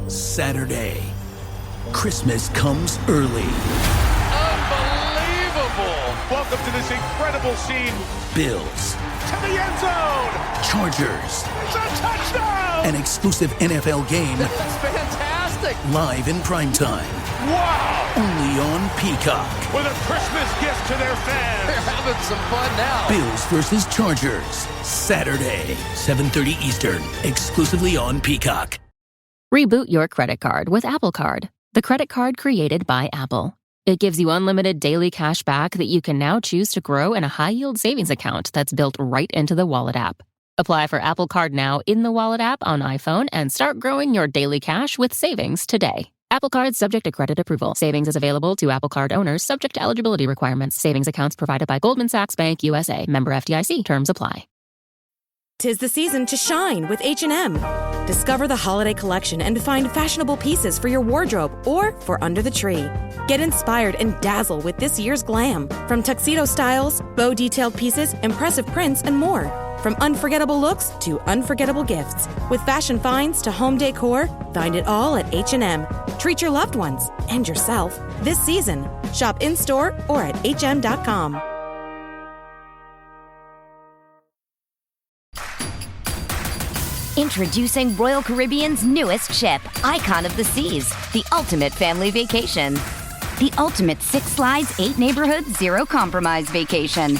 Saturday. Christmas comes early. Unbelievable! Welcome to this incredible scene. Bills. To the end zone! Chargers. It's a touchdown! An exclusive NFL game. That's fantastic! Live in primetime. Wow! Only on Peacock. With a Christmas gift to their fans. They're having some fun now. Bills versus Chargers. Saturday, 7:30 Eastern. Exclusively on Peacock. Reboot your credit card with Apple Card, the credit card created by Apple. It gives you unlimited daily cash back that you can now choose to grow in a high-yield savings account that's built right into the Wallet app. Apply for Apple Card now in the Wallet app on iPhone and start growing your daily cash with savings today. Apple Card subject to credit approval. Savings is available to Apple Card owners subject to eligibility requirements. Savings accounts provided by Goldman Sachs Bank USA. Member FDIC. Terms apply. 'Tis the season to shine with H&M. Discover the holiday collection and find fashionable pieces for your wardrobe or for under the tree. Get inspired and dazzle with this year's glam. From tuxedo styles, bow detailed pieces, impressive prints, and more. From unforgettable looks to unforgettable gifts. With fashion finds to home decor, find it all at H&M. Treat your loved ones and yourself this season. Shop in-store or at hm.com. Introducing Royal Caribbean's newest ship, Icon of the Seas, the ultimate family vacation. The ultimate 6 slides, 8 neighborhoods, 0 compromise vacation.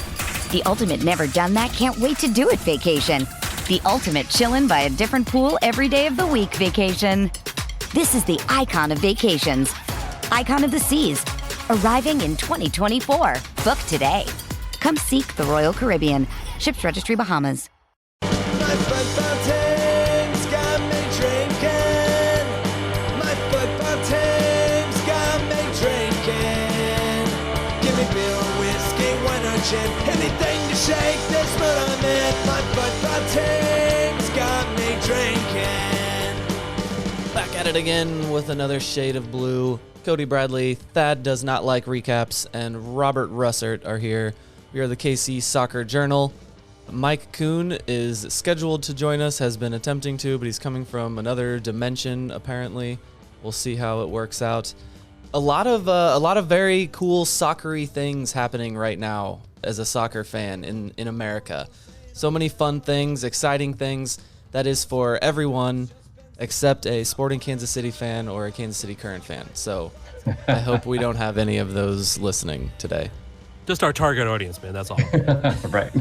The ultimate never done that, can't wait to do it vacation. The ultimate chillin' by a different pool every day of the week vacation. This is the Icon of Vacations. Icon of the Seas, arriving in 2024. Book today. Come seek the Royal Caribbean. Ships Registry, Bahamas. Anything to shake this mood I'm in. My football team's got me drinking. Back at it again with another shade of blue. Cody Bradley, Thad does not like recaps, and Robert Russert are here. We are the KC Soccer Journal. Mike Kuhn is scheduled to join us, has been attempting to, but he's coming from another dimension apparently. We'll see how it works out. A lot of very cool soccer-y things happening right now as a soccer fan in America. So many fun things, exciting things. That is for everyone except a Sporting Kansas City fan or a Kansas City Current fan. So I hope we don't have any of those listening today. Just our target audience, man. That's all. Right.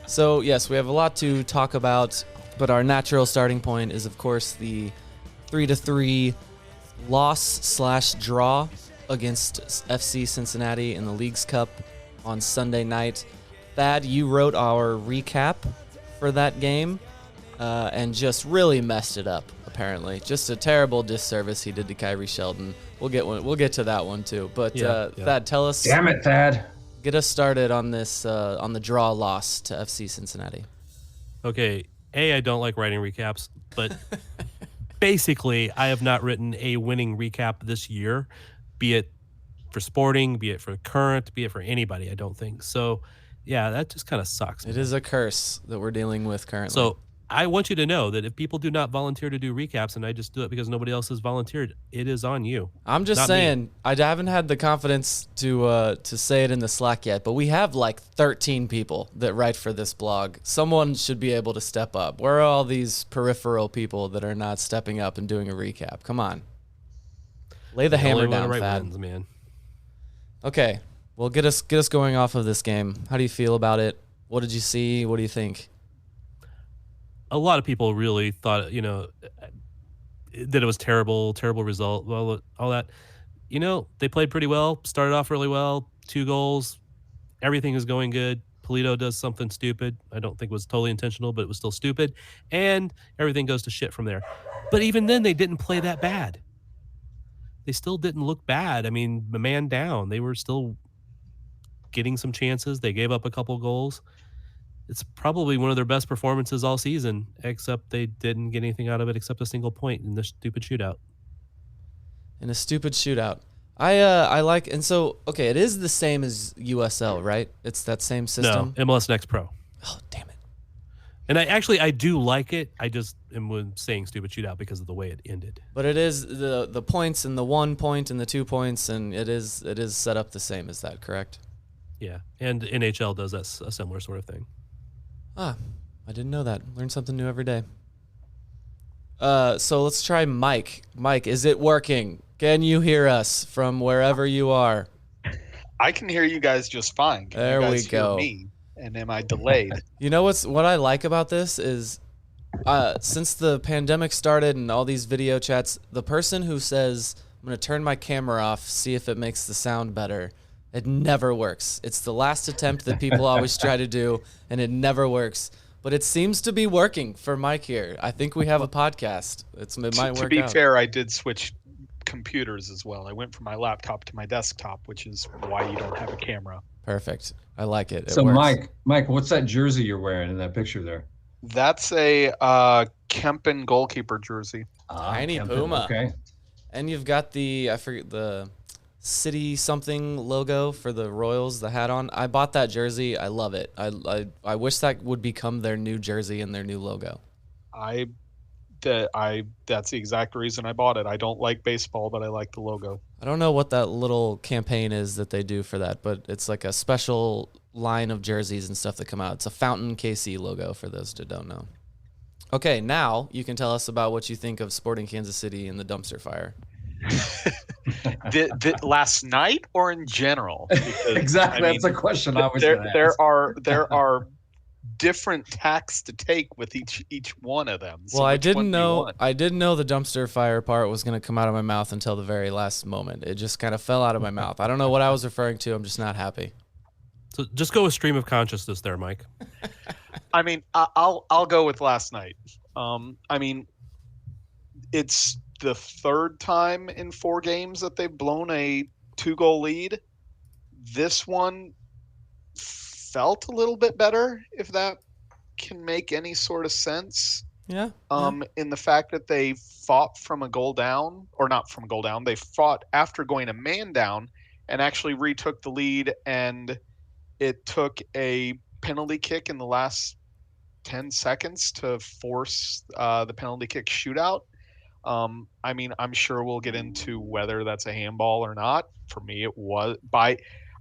So yes, we have a lot to talk about, but our natural starting point is, of course, the 3-3 loss/draw against FC Cincinnati in the Leagues Cup on Sunday night. Thad, you wrote our recap for that game and just really messed it up, apparently. Just a terrible disservice he did to Kyrie Sheldon. We'll get to that one too. But Thad, tell us. Damn it, Thad. Get us started on this on the draw loss to FC Cincinnati. Okay, I don't like writing recaps, but basically, I have not written a winning recap this year, be it for Sporting, be it for Current, be it for anybody, I don't think. So, yeah, that just kind of sucks. It is a curse that we're dealing with currently. So, I want you to know that if people do not volunteer to do recaps and I just do it because nobody else has volunteered, it is on you. I'm just saying, I haven't had the confidence to say it in the Slack yet, but we have like 13 people that write for this blog. Someone should be able to step up. Where are all these peripheral people that are not stepping up and doing a recap? Come on. Lay the hammer down, Thad. Wins, man. Okay, well, get us going off of this game. How do you feel about it? What did you see? What do you think? A lot of people really thought, that it was terrible result. Well, all that, they played pretty well, started off really well, 2 goals, everything is going good. Polito does something stupid. I don't think it was totally intentional, but it was still stupid. And everything goes to shit from there. But even then, they didn't play that bad. They still didn't look bad. I mean, the man down. They were still getting some chances. They gave up a couple goals. It's probably one of their best performances all season, except they didn't get anything out of it except a single point in the stupid shootout. I like, and so, okay, it is the same as USL, right? It's that same system? No, MLS Next Pro. Oh, damn it. And I do like it. I just am saying stupid shootout because of the way it ended. But it is the points and the 1 point and the 2 points, and it is set up the same as that, correct? Yeah, and NHL does a similar sort of thing. Ah, I didn't know that. Learn something new every day. So let's try Mike. Mike, is it working? Can you hear us from wherever you are? I can hear you guys just fine. Can There you we guys go. Hear me? And am I delayed? You know what I like about this is since the pandemic started and all these video chats, the person who says, I'm going to turn my camera off, see if it makes the sound better, it never works. It's the last attempt that people always try to do, and it never works. But it seems to be working for Mike here. I think we have a podcast. It might work out. To be fair, I did switch computers as well. I went from my laptop to my desktop, which is why you don't have a camera. Perfect. I like it. So Mike, what's that jersey you're wearing in that picture there? That's a Kempen goalkeeper jersey. Tiny Kempen, Puma. Okay. And you've got I forget the city something logo for the Royals, the hat on. I bought that jersey. I love it. I wish that would become their new jersey and their new logo. That's the exact reason I bought it. I don't like baseball, but I like the logo. I don't know what that little campaign is that they do for that, but it's like a special line of jerseys and stuff that come out. It's a Fountain KC logo for those that don't know. Okay, now you can tell us about what you think of Sporting Kansas City and the dumpster fire. Last night or in general? Because, exactly, that's the question I was going to ask. There are different tacks to take with each one of them. So well, I didn't know the dumpster fire part was going to come out of my mouth until the very last moment. It just kind of fell out of my mouth. I don't know what I was referring to. I'm just not happy. So just go with stream of consciousness there, Mike. I mean, I'll go with last night. I mean, it's the third time in 4 games that they've blown a 2-goal lead. This one felt a little bit better, if that can make any sort of sense. Yeah. In the fact that they fought from a goal down, or not from a goal down, they fought after going a man down and actually retook the lead, and it took a penalty kick in the last 10 seconds to force the penalty kick shootout. I mean, I'm sure we'll get into whether that's a handball or not. For me, it was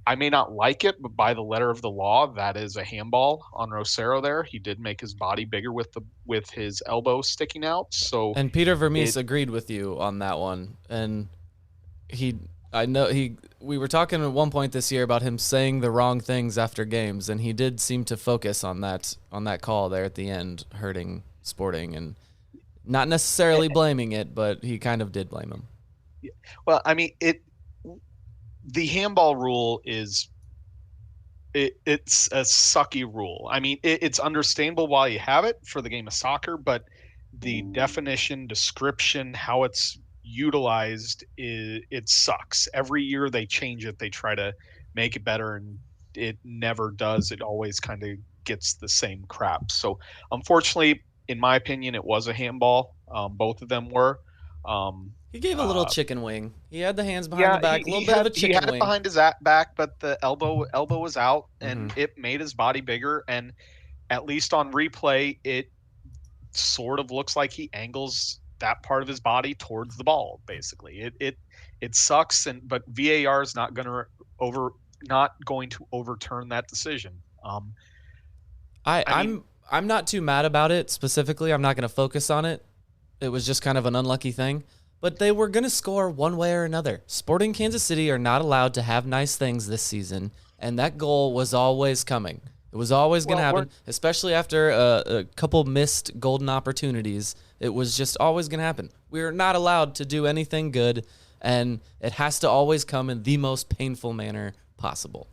I may not like it, but by the letter of the law, that is a handball on Rosero there. He did make his body bigger with his elbow sticking out. So and Peter Vermees agreed with you on that one. And we were talking at one point this year about him saying the wrong things after games, and he did seem to focus on that call there at the end, hurting Sporting, and not necessarily blaming it, but he kind of did blame him. Well, I mean, the handball rule is it's a sucky rule. I mean, it's understandable why you have it for the game of soccer, but the definition, description, how it's utilized, it sucks. Every year they change it. They try to make it better, and it never does. It always kind of gets the same crap. So unfortunately, in my opinion, it was a handball. Both of them were. He gave a little chicken wing. He had the hands behind the back, a little bit of a chicken wing. He had it behind his back, but the elbow was out, and it made his body bigger. And at least on replay, it sort of looks like he angles that part of his body towards the ball. Basically, it sucks, but VAR is not going to overturn that decision. I'm not too mad about it specifically. I'm not going to focus on it. It was just kind of an unlucky thing. But they were going to score one way or another. Sporting Kansas City are not allowed to have nice things this season, and that goal was always coming. It was always going to happen, especially after a couple missed golden opportunities. It was just always going to happen. We're not allowed to do anything good, and it has to always come in the most painful manner possible.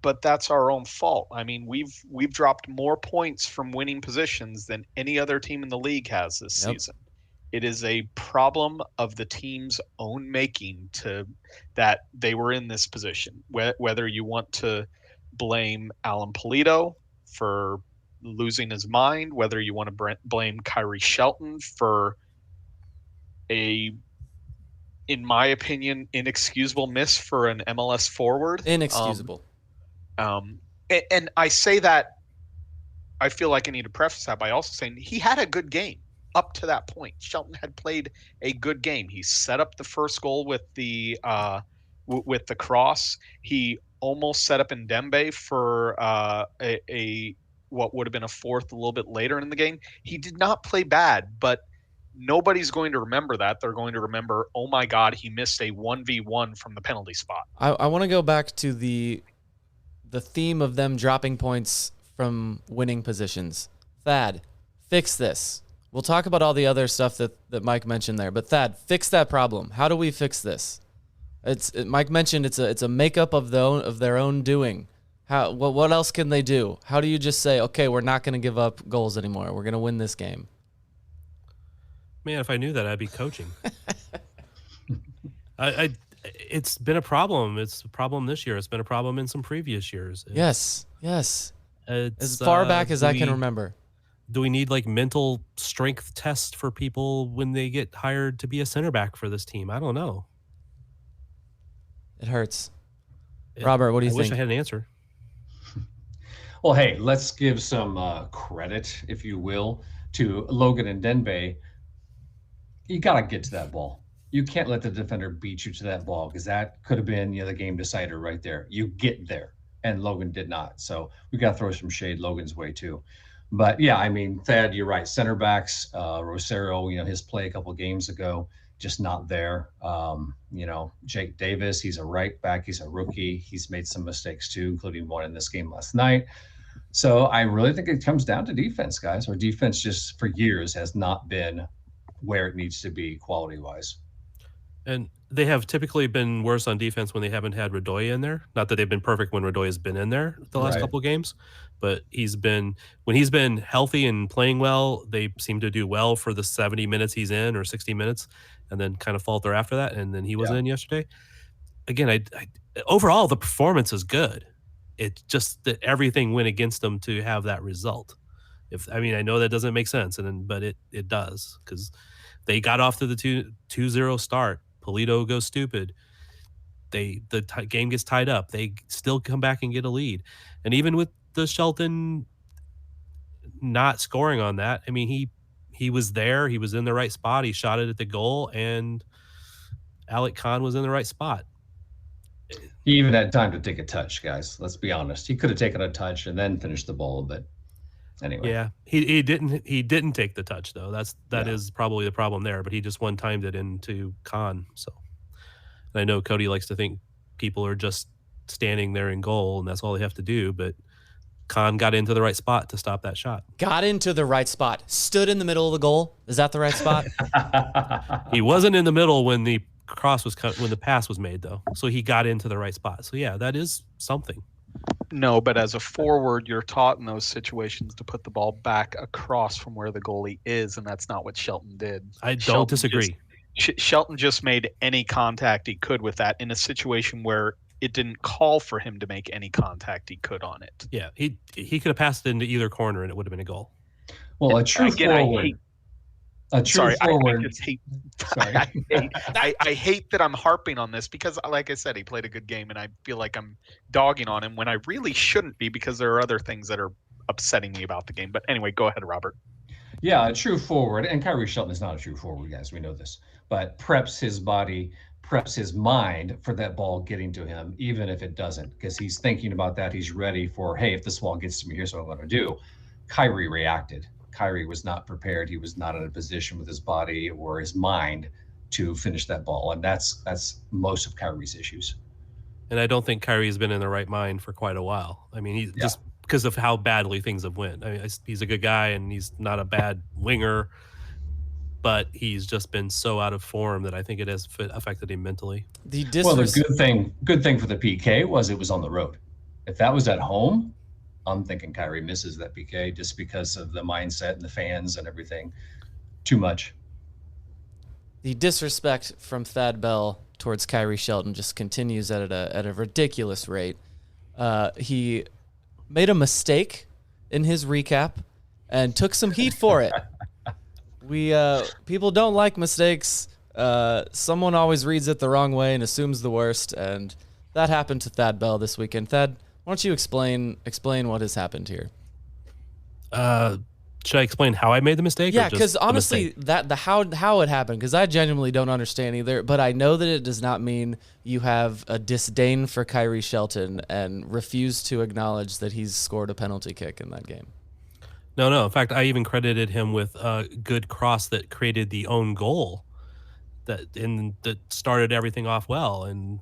But that's our own fault. I mean, we've dropped more points from winning positions than any other team in the league has this season. It is a problem of the team's own making that they were in this position. Whether you want to blame Alan Polito for losing his mind, whether you want to blame Kyrie Shelton for in my opinion, inexcusable miss for an MLS forward. Inexcusable. And I say that I feel like I need to preface that by also saying he had a good game up to that point. Shelton had played a good game. He set up the first goal with the cross. He almost set up Ndembe for a what would have been a fourth a little bit later in the game. He did not play bad, but nobody's going to remember that. They're going to remember, oh my God, he missed a 1v1 from the penalty spot. I want to go back to the theme of them dropping points from winning positions. Thad, fix this. We'll talk about all the other stuff that Mike mentioned there, but Thad, fix that problem. How do we fix this? Mike mentioned it's a makeup of their own doing. What else can they do? How do you just say, okay, we're not going to give up goals anymore. We're going to win this game. Man, if I knew that, I'd be coaching. It's been a problem. It's a problem this year. It's been a problem in some previous years. Yes. As far back as I can remember. Do we need like mental strength tests for people when they get hired to be a center back for this team? I don't know. It hurts. Robert, what do you think? I wish I had an answer. Well, hey, let's give some credit, if you will, to Logan and Denbei. You got to get to that ball. You can't let the defender beat you to that ball because that could have been the game decider right there. You get there, and Logan did not. So we got to throw some shade Logan's way too. But yeah, I mean, Thad, you're right. Center backs, Rosario, his play a couple of games ago, just not there. Jake Davis, he's a right back. He's a rookie. He's made some mistakes too, including one in this game last night. So I really think it comes down to defense, guys. Our defense just for years has not been where it needs to be quality-wise. And they have typically been worse on defense when they haven't had Radoya in there. Not that they've been perfect when Radoya has been in there the last couple of games, but when he's been healthy and playing well, they seem to do well for the 70 minutes he's in or 60 minutes and then kind of falter after that. And then he wasn't in yesterday. Again, overall, the performance is good. It's just that everything went against them to have that result. I know that doesn't make sense, but it does because they got off to the 2-0 start. Polito goes stupid. The game gets tied up. They still come back and get a lead. And even with the Shelton not scoring on that, I mean, he was there. He was in the right spot. He shot it at the goal, and Alec Khan was in the right spot. He even had time to take a touch, guys. Let's be honest. He could have taken a touch and then finished the ball, but anyway. Yeah, he didn't take the touch though. That is probably the problem there. But he just one-timed it into Khan. So, and I know Cody likes to think people are just standing there in goal and that's all they have to do. But Khan got into the right spot to stop that shot. Got into the right spot. Stood in the middle of the goal. Is that the right spot? He wasn't in the middle when the when the pass was made though. So he got into the right spot. So yeah, that is something. No, but as a forward, you're taught in those situations to put the ball back across from where the goalie is, and that's not what Shelton did. I don't disagree. Shelton just made any contact he could with that in a situation where it didn't call for him to make any contact he could on it. Yeah, he could have passed it into either corner and it would have been a goal. Well, a true forward. I hate that I'm harping on this because, like I said, he played a good game, and I feel like I'm dogging on him when I really shouldn't be because there are other things that are upsetting me about the game. But anyway, go ahead, Robert. Yeah, a true forward, and Kyrie Shelton is not a true forward, guys. We know this, but preps his body, preps his mind for that ball getting to him, even if it doesn't, because he's thinking about that. He's ready for, hey, if this ball gets to me, here's what I'm going to do. Kyrie reacted. Kyrie was not prepared. He was not in a position with his body or his mind to finish that ball. And that's most of Kyrie's issues. And I don't think Kyrie's been in the right mind for quite a while. I mean, he's just because of how badly things have went. I mean, he's a good guy and he's not a bad winger, but he's just been so out of form that I think it has affected him mentally. The good thing for the PK was it was on the road. If that was at home, I'm thinking Kyrie misses that PK just because of the mindset and the fans and everything. Too much. The disrespect from Thad Bell towards Kyrie Shelton just continues at a ridiculous rate. He made a mistake in his recap and took some heat for it. People don't like mistakes. Someone always reads it the wrong way and assumes the worst, and that happened to Thad Bell this weekend. Thad, why don't you explain what has happened here? Should I explain how I made the mistake? Yeah, because because honestly, how it happened, because I genuinely don't understand either. But I know that it does not mean you have a disdain for Kyrie Shelton and refuse to acknowledge that he's scored a penalty kick in that game. No. In fact, I even credited him with a good cross that created the own goal that started everything off well. And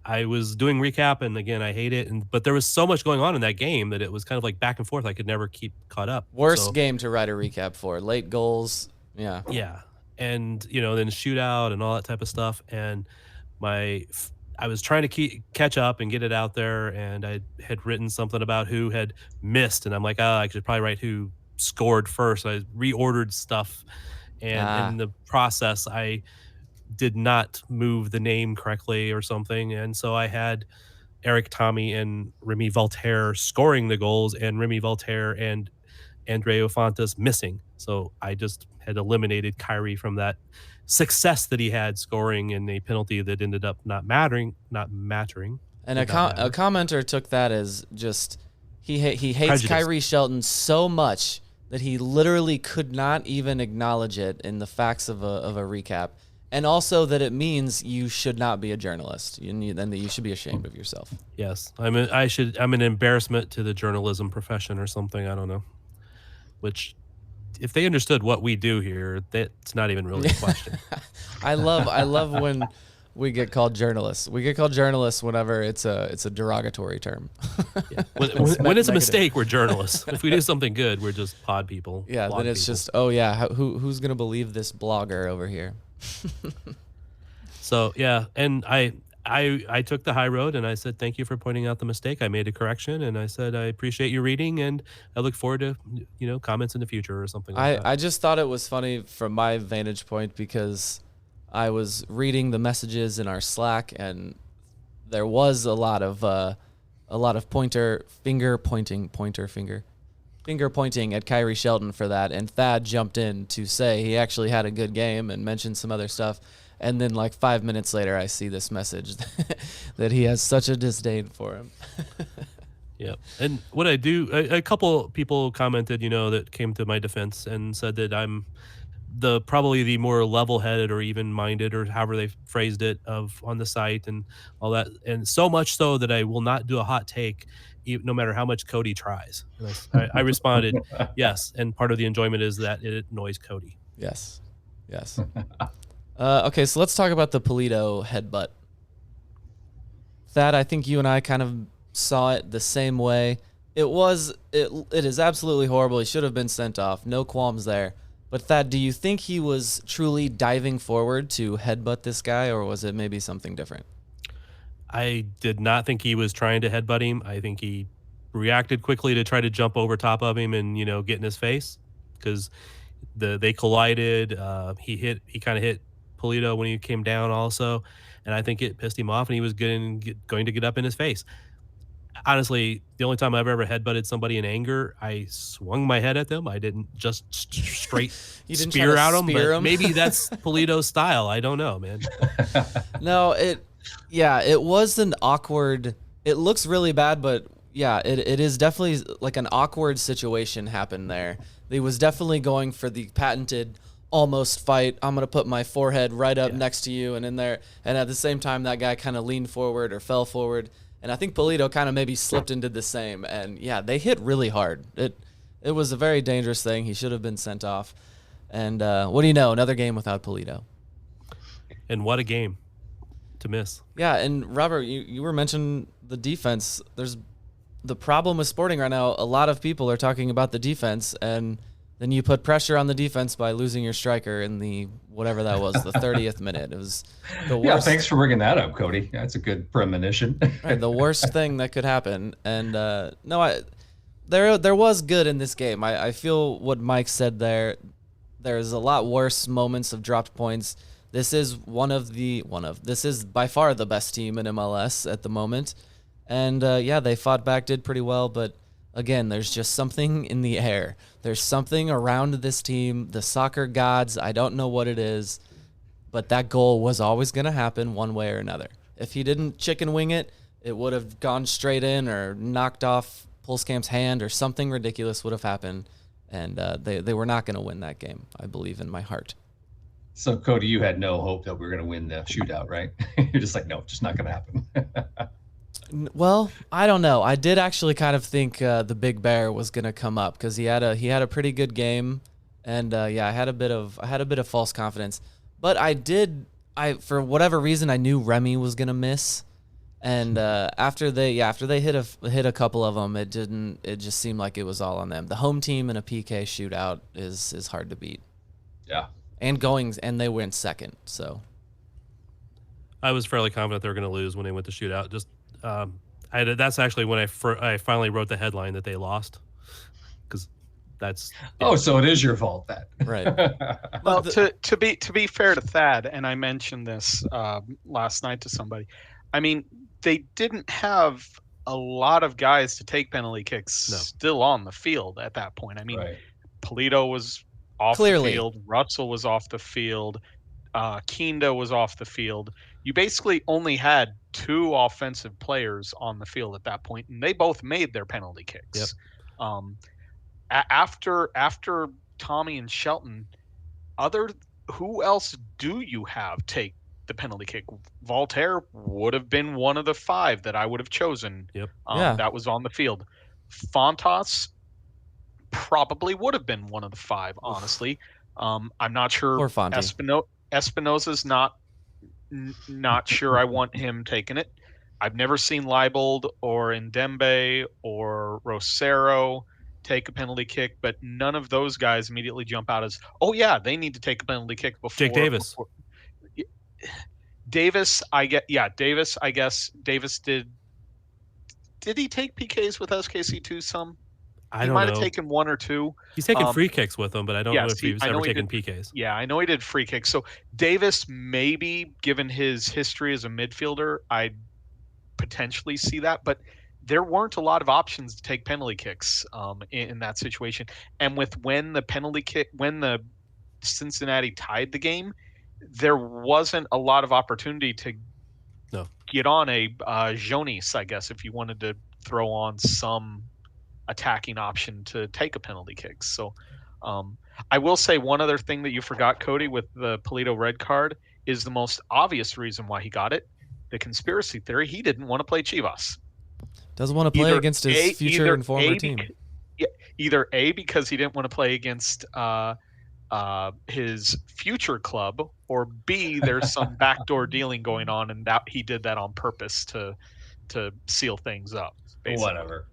I was doing recap, and again, I hate it. But there was so much going on in that game that it was kind of like back and forth. I could never keep caught up. Worst game to write a recap for. Late goals. Yeah. Yeah. And, then shootout and all that type of stuff. And I was trying to catch up and get it out there. And I had written something about who had missed. And I'm like, I should probably write who scored first. I reordered stuff. And in the process, I did not move the name correctly or something. And so I had Eric Tommy and Remy Voltaire scoring the goals, and Remy Voltaire and Andreu Fontas missing. So I just had eliminated Kyrie from that success that he had scoring in a penalty that ended up not mattering. And a commenter took that as just he hates Prejudice. Kyrie Shelton so much that he literally could not even acknowledge it in the facts of a recap. And also that it means you should not be a journalist, and that you should be ashamed of yourself. Yes, I'm an embarrassment to the journalism profession or something. I don't know. Which, if they understood what we do here, that's not even really a question. I love when we get called journalists. We get called journalists whenever it's a derogatory term. Yeah. When it's a mistake, we're journalists. If we do something good, we're just pod people. Yeah, then it's just who's gonna believe this blogger over here? So yeah, and I took the high road, and I said thank you for pointing out the mistake. I made a correction, and I said I appreciate you reading, and I look forward to comments in the future or something like that. I just thought it was funny from my vantage point because I was reading the messages in our Slack, and there was a lot of finger pointing at Kyrie Shelton for that, and Thad jumped in to say he actually had a good game and mentioned some other stuff. And then like 5 minutes later, I see this message that he has such a disdain for him. Yeah. And what I do, a couple people commented, that came to my defense and said that I'm probably the more level-headed or even-minded, or however they phrased it, on the site and all that. And so much so that I will not do a hot take no matter how much Cody tries. And I responded, yes. And part of the enjoyment is that it annoys Cody. Yes. Okay, so let's talk about the Polito headbutt. Thad, I think you and I kind of saw it the same way. It is absolutely horrible. He should have been sent off. No qualms there. But Thad, do you think he was truly diving forward to headbutt this guy, or was it maybe something different? I did not think he was trying to headbutt him. I think he reacted quickly to try to jump over top of him and, get in his face, because they collided. He kind of hit Polito when he came down also, and I think it pissed him off, and he was going to get up in his face. Honestly, the only time I've ever headbutted somebody in anger, I swung my head at them. I didn't just straight spear at them, but maybe that's Polito's style. I don't know, man. No, it was an awkward. It looks really bad, but yeah, it is definitely like an awkward situation happened there. He was definitely going for the patented almost fight. I'm going to put my forehead right up next to you and in there. And at the same time, that guy kind of leaned forward or fell forward. And I think Polito kind of maybe slipped and did the same. And yeah, they hit really hard. It was a very dangerous thing. He should have been sent off. And what do you know? Another game without Polito. And what a game to miss. Yeah, and Robert, you were mentioning the defense. There's the problem with Sporting right now. A lot of people are talking about the defense, and then you put pressure on the defense by losing your striker in the whatever that was, the 30th minute. It was the worst. Yeah, thanks for bringing that up, Cody. That's a good premonition. Right, the worst thing that could happen. And there was good in this game. I feel what Mike said there. There's a lot worse moments of dropped points. This is this is by far the best team in MLS at the moment. And they fought back, did pretty well, but again, there's just something in the air. There's something around this team, the soccer gods. I don't know what it is, but that goal was always going to happen one way or another. If he didn't chicken wing it, it would have gone straight in or knocked off Pulscamp's hand or something ridiculous would have happened, and they were not going to win that game, I believe in my heart. So, Cody, you had no hope that we were going to win the shootout, right? You're just like, no, just not going to happen. Well, I don't know. I did actually kind of think the Big Bear was going to come up because he had a pretty good game, and I had a bit of false confidence. But for whatever reason, I knew Remy was going to miss, and after they hit a couple of them, it just seemed like it was all on them. The home team in a PK shootout is hard to beat. Yeah. And they went second, so I was fairly confident they were going to lose when they went to shootout. Just that's actually when I finally wrote the headline that they lost, because that's so it is your fault then. Right. Well, to be fair to Thad, and I mentioned this last night to somebody, I mean, they didn't have a lot of guys to take penalty kicks still on the field at that point. I mean, Polito was off the field. Russell was off the field. Kinda was off the field. You basically only had 2 offensive players on the field at that point, and they both made their penalty kicks. Yep. After Tommy and Shelton, who else do you have take the penalty kick? Voltaire would have been one of the 5 that I would have chosen. Yep. That was on the field. Fontas probably would have been one of the 5, honestly. I'm not sure. Or Fonte. Espinosa's not sure I want him taking it. I've never seen Leibold or Ndembe or Rosero take a penalty kick, but none of those guys immediately jump out as, oh yeah, they need to take a penalty kick before. Jake Davis. Davis, I guess Davis did he take PKs with SKC too some? I don't know. He might have know. taken 1 or 2. He's taken free kicks with them, but I don't know if he's ever taken PKs. Yeah, I know he did free kicks. So Davis, maybe, given his history as a midfielder, I'd potentially see that. But there weren't a lot of options to take penalty kicks in that situation. And when the Cincinnati tied the game, there wasn't a lot of opportunity to get on a Jonis, I guess, if you wanted to throw on some attacking option to take a penalty kick. So I will say one other thing that you forgot, Cody, with the Polito red card is the most obvious reason why he got it. The conspiracy theory, he didn't want to play Chivas. Doesn't want to play against his future and former team. Either A, because he didn't want to play against his future club, or B, there's some backdoor dealing going on, and that he did that on purpose to seal things up. Basically. Whatever.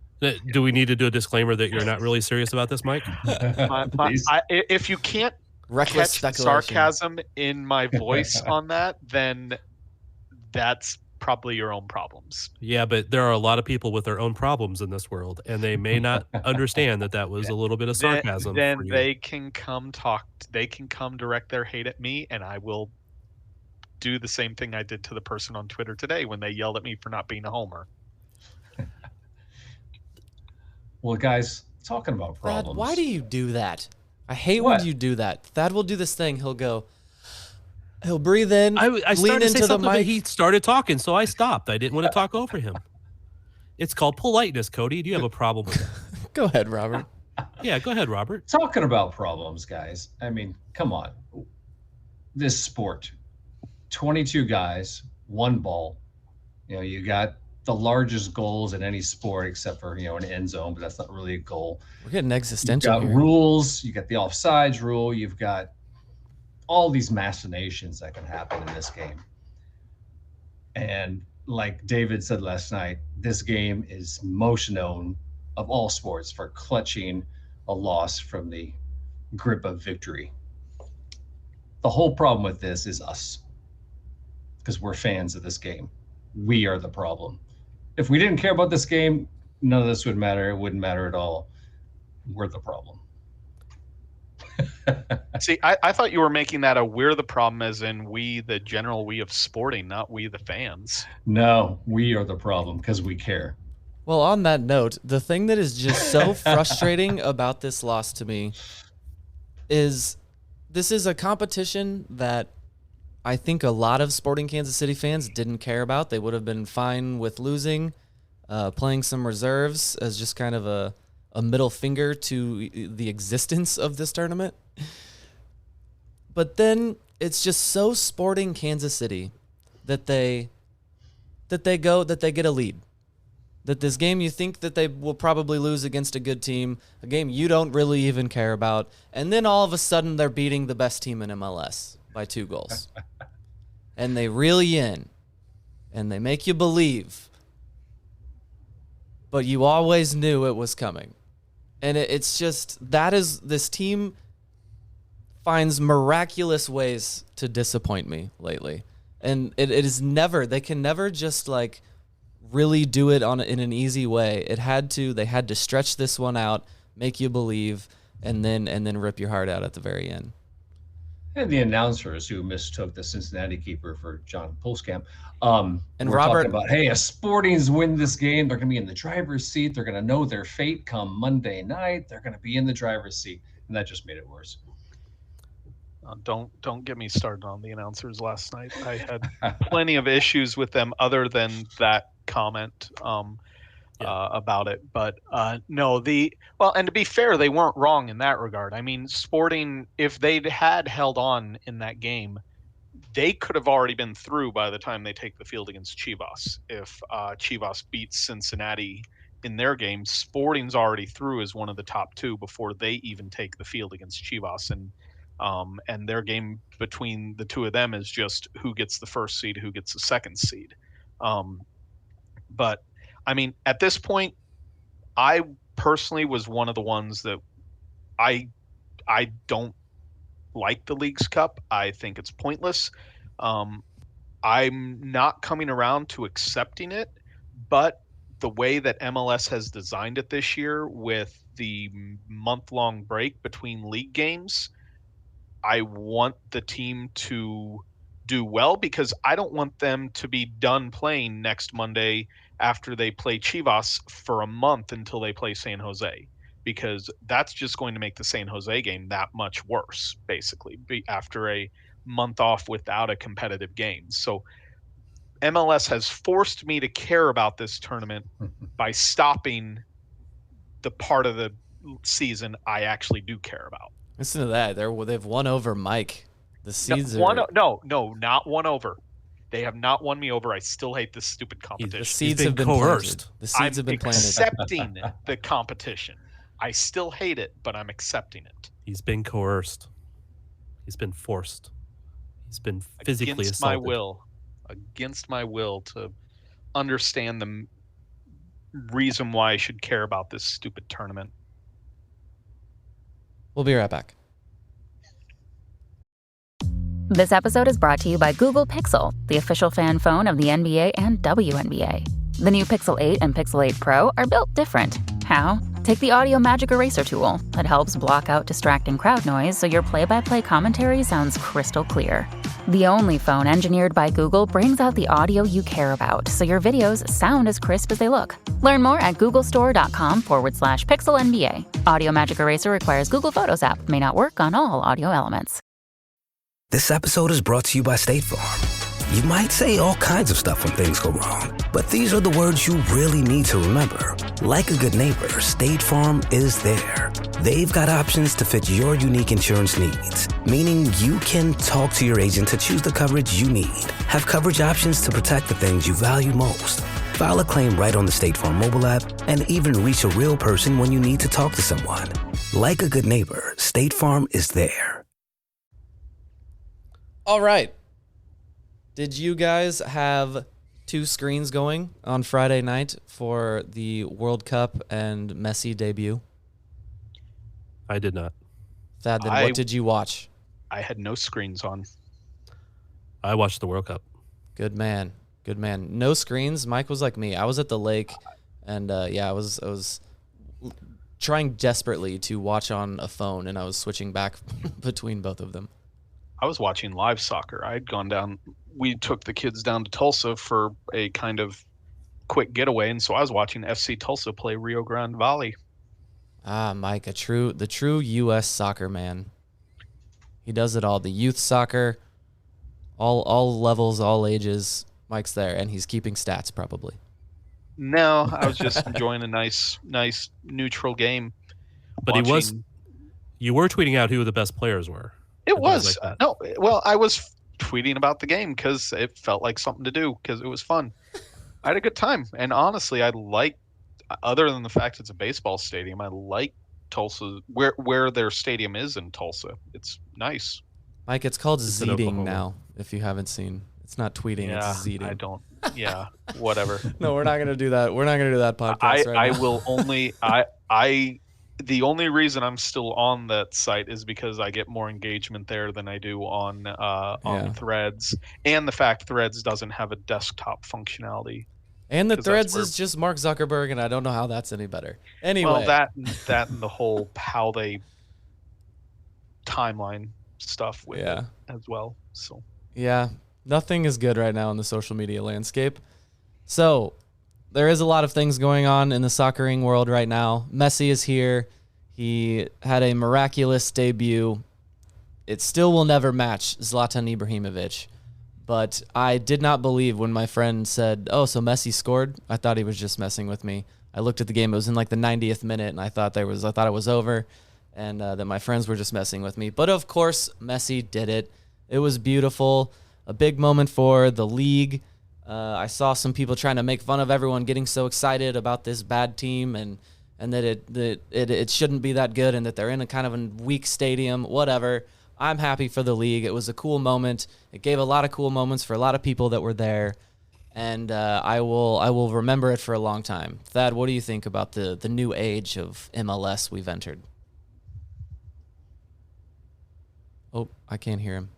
Do we need to do a disclaimer that you're not really serious about this, Mike? If you can't Reckless catch sarcasm in my voice on that, then that's probably your own problems. Yeah, but there are a lot of people with their own problems in this world, and they may not understand that was a little bit of sarcasm. Then for you. They can come talk. They can come direct their hate at me, and I will do the same thing I did to the person on Twitter today when they yelled at me for not being a homer. Well, guys, talking about problems. Thad, why do you do that? I hate when you do that. Thad will do this thing. He'll breathe in, I lean started to say into the something, but mic. he started talking, so I stopped. I didn't want to talk over him. It's called politeness, Cody. Do you have a problem with that? Go ahead, Robert. Yeah, go ahead, Robert. Talking about problems, guys. I mean, come on. This sport, 22 guys, 1 ball. You got the largest goals in any sport except for, an end zone, but that's not really a goal. We're getting existential. You've got rules. You got the offsides rule. You've got all these machinations that can happen in this game. And like David said last night, this game is most known of all sports for clutching a loss from the grip of victory. The whole problem with this is us, because we're fans of this game. We are the problem. If we didn't care about this game, none of this would matter. It wouldn't matter at all. We're the problem. See, I thought you were making that a we're the problem as in we, the general we of sporting, not we, the fans. No, we are the problem because we care. Well, on that note, the thing that is just so frustrating about this loss to me is this is a competition that I think a lot of Sporting Kansas City fans didn't care about. They would have been fine with losing. playing some reserves as just kind of a middle finger to the existence of this tournament. But then it's just so sporting Kansas City that they get a lead. That this game you think that they will probably lose against a good team, a game you don't really even care about, and then all of a sudden they're beating the best team in MLS by 2 goals. And they reel you in, and they make you believe. But you always knew it was coming. And it's just, this team finds miraculous ways to disappoint me lately. And it is never, they can never just like really do it in an easy way. They had to stretch this one out, make you believe, and then rip your heart out at the very end. And the announcers who mistook the Cincinnati keeper for John Pulskamp, and we're Robert, talking about, hey, if Sporting's win this game, they're going to be in the driver's seat. They're going to know their fate come Monday night. They're going to be in the driver's seat, and that just made it worse. Don't get me started on the announcers last night. I had plenty of issues with them other than that comment about it. But no, and to be fair, they weren't wrong in that regard. I mean, Sporting, if they'd had held on in that game, they could have already been through by the time they take the field against Chivas. If Chivas beats Cincinnati in their game, Sporting's already through as one of the top 2 before they even take the field against Chivas. And their game between the 2 of them is just who gets the first seed, who gets the second seed. But I mean, at this point, I personally was one of the ones that I don't like the Leagues Cup. I think it's pointless. I'm not coming around to accepting it, but the way that MLS has designed it this year with the month-long break between league games, I want the team to do well because I don't want them to be done playing next Monday after they play Chivas for a month until they play San Jose, because that's just going to make the San Jose game that much worse, basically, after a month off without a competitive game. So MLS has forced me to care about this tournament by stopping the part of the season I actually do care about. Listen to that. They've won over Mike. The seeds No, not won over. They have not won me over. I still hate this stupid competition. The seeds have been coerced. The seeds have been planted. I'm accepting the competition. I still hate it, but I'm accepting it. He's been coerced. He's been forced. He's been physically against assaulted. Against my will to understand the reason why I should care about this stupid tournament. We'll be right back. This episode is brought to you by Google Pixel, the official fan phone of the NBA and WNBA. The new Pixel 8 and Pixel 8 Pro are built different. How? Take the Audio Magic Eraser tool that helps block out distracting crowd noise so your play-by-play commentary sounds crystal clear. The only phone engineered by Google brings out the audio you care about so your videos sound as crisp as they look. Learn more at googlestore.com/pixelnba. Audio Magic Eraser requires Google Photos app. May not work on all audio elements. This episode is brought to you by State Farm. You might say all kinds of stuff when things go wrong, but these are the words you really need to remember. Like a good neighbor, State Farm is there. They've got options to fit your unique insurance needs, meaning you can talk to your agent to choose the coverage you need, have coverage options to protect the things you value most, file a claim right on the State Farm mobile app, and even reach a real person when you need to talk to someone. Like a good neighbor, State Farm is there. All right. Did you guys have 2 screens going on Friday night for the World Cup and Messi debut? I did not. Thad, then what did you watch? I had no screens on. I watched the World Cup. Good man. Good man. No screens. Mike was like me. I was at the lake, and I was trying desperately to watch on a phone, and I was switching back between both of them. I was watching live soccer. I had gone down. We took the kids down to Tulsa for a kind of quick getaway, and so I was watching FC Tulsa play Rio Grande Valley. Ah, Mike, the true U.S. soccer man. He does it all. The youth soccer, all levels, all ages. Mike's there, and he's keeping stats probably. No, I was just enjoying a nice neutral game. But you were tweeting out who the best players were. It and things was. like that. No, well, I was tweeting about the game because it felt like something to do because it was fun. I had a good time, and honestly, I like. Other than the fact it's a baseball stadium, I like Tulsa where their stadium is in Tulsa. It's nice. Mike, it's called It's in zeeting Oklahoma. now. If you haven't seen, it's not tweeting. Yeah, it's zeeting. I don't. Yeah, whatever. No, we're not gonna do that. We're not gonna do that podcast right I now. will only the only reason I'm still on that site is because I get more engagement there than I do on Yeah. Threads, and the fact Threads doesn't have a desktop functionality. And the 'Cause Threads that's is just Mark Zuckerberg, and I don't know how that's any better. Anyway, Well, that and the whole how they timeline stuff with it as well. So yeah, nothing is good right now in the social media landscape. So there is a lot of things going on in the soccering world right now. Messi is here. He had a miraculous debut. It still will never match Zlatan Ibrahimovic. But I did not believe when my friend said, "Oh, so Messi scored." I thought he was just messing with me. I looked at the game; it was in like the 90th minute, and I thought it was over, and that my friends were just messing with me. But of course, Messi did it. It was beautiful, a big moment for the league. I saw some people trying to make fun of everyone getting so excited about this bad team, and that it shouldn't be that good, and that they're in a kind of a weak stadium. Whatever. I'm happy for the league. It was a cool moment. It gave a lot of cool moments for a lot of people that were there, and I will remember it for a long time. Thad, what do you think about the new age of MLS we've entered? Oh, I can't hear him.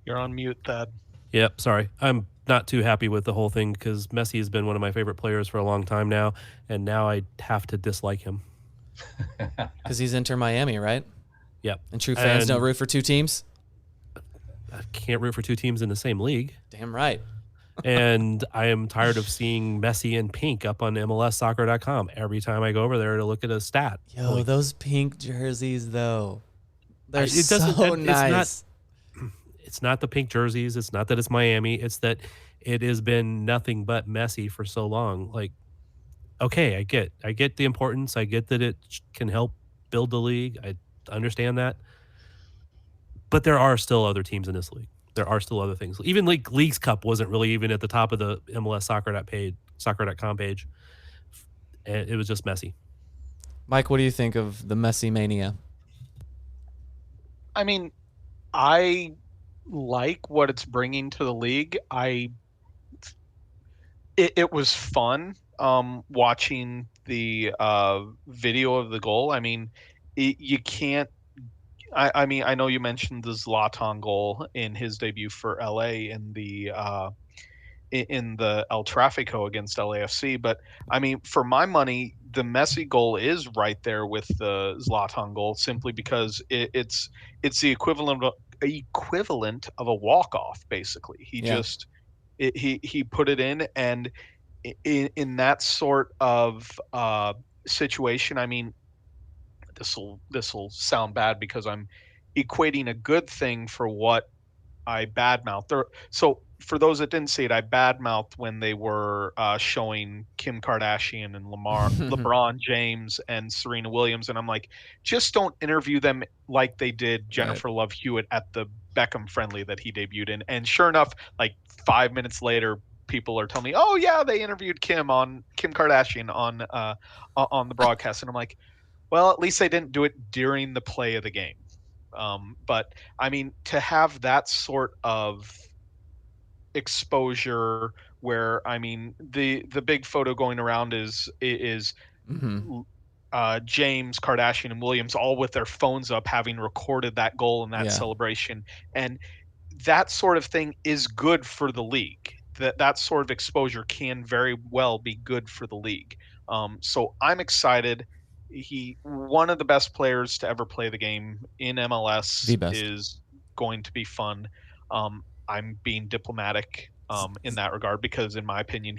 you're on mute, Thad. Yep, sorry. I'm not too happy with the whole thing because Messi has been one of my favorite players for a long time now, and now I have to dislike him. Because he's Inter Miami, right? Yep. And true fans don't root for two teams? I can't root for two teams in the same league. Damn right. And I am tired of seeing Messi in pink up on MLSsoccer.com every time I go over there to look at a stat. Yo, those pink jerseys, though. They're It doesn't- so it's nice. It's not the pink jerseys. It's not that it's Miami. It's that it has been nothing but Messi for so long. Like, okay, I get the importance. I get that it can help build the league. I understand that. But there are still other teams in this league. There are still other things. Even like Leagues Cup wasn't really even at the top of the soccer.com page. And it was just Messi. Mike, what do you think of the Messi mania? I mean, I like what it's bringing to the league. It was fun watching the video of the goal. I mean, you can't. I mean, I know you mentioned the Zlatan goal in his debut for LA in the El Tráfico against LAFC, but I mean, for my money, the Messi goal is right there with the Zlatan goal, simply because it's the equivalent of a walk off. Basically, he put it in, and in that sort of situation, I mean, this will sound bad because I'm equating a good thing for what I badmouthed. So for those that didn't see it, I badmouthed when they were showing Kim Kardashian and LeBron James and Serena Williams, and I'm like, just don't interview them like they did Jennifer Love Hewitt at the Beckham friendly that he debuted in. And sure enough, like 5 minutes later, people are telling me, "Oh yeah, they interviewed Kim Kardashian on the broadcast," and I'm like, well, at least they didn't do it during the play of the game. But I mean, to have that sort of exposure, where I mean, the big photo going around is James, Kardashian, and Williams all with their phones up, having recorded that goal and that celebration, and that sort of thing is good for the league. That sort of exposure can very well be good for the league. So I'm excited. One of the best players to ever play the game in MLS is going to be fun. I'm being diplomatic in that regard because, in my opinion,